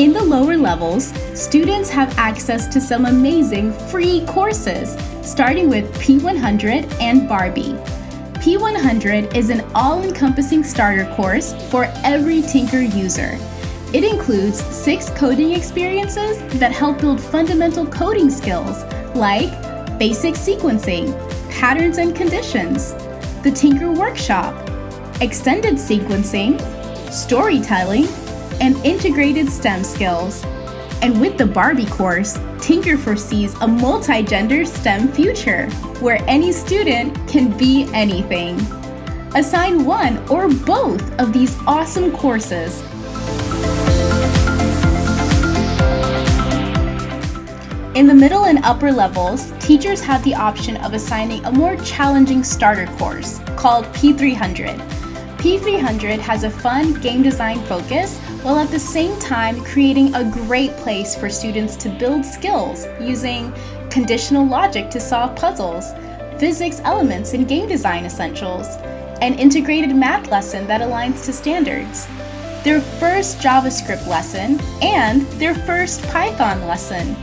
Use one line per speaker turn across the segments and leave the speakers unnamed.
In the lower levels, students have access to some amazing free courses, starting with P100 and Barbie. P100 is an all-encompassing starter course for every Tynker user. It includes 6 coding experiences that help build fundamental coding skills like basic sequencing, patterns and conditions, the Tynker workshop, extended sequencing, storytelling, and integrated STEM skills. And with the Barbie course, Tynker foresees a multi-gender STEM future where any student can be anything. Assign one or both of these awesome courses. In the middle and upper levels, teachers have the option of assigning a more challenging starter course called P300. P300 has a fun game design focus while at the same time creating a great place for students to build skills using conditional logic to solve puzzles, physics elements and game design essentials, an integrated math lesson that aligns to standards, their first JavaScript lesson, and their first Python lesson.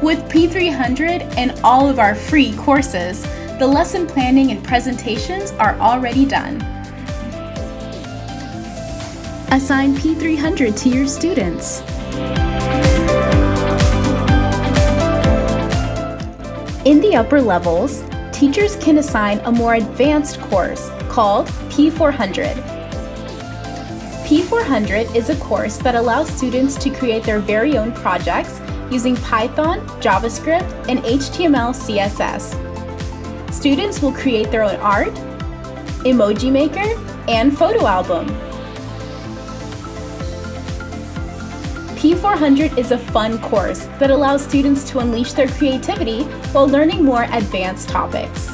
With P300 and all of our free courses, the lesson planning and presentations are already done. Assign P300 to your students. In the upper levels, teachers can assign a more advanced course called P400. P400 is a course that allows students to create their very own projects using Python, JavaScript, and HTML, CSS. Students will create their own art, emoji maker, and photo album. P400 is a fun course that allows students to unleash their creativity while learning more advanced topics.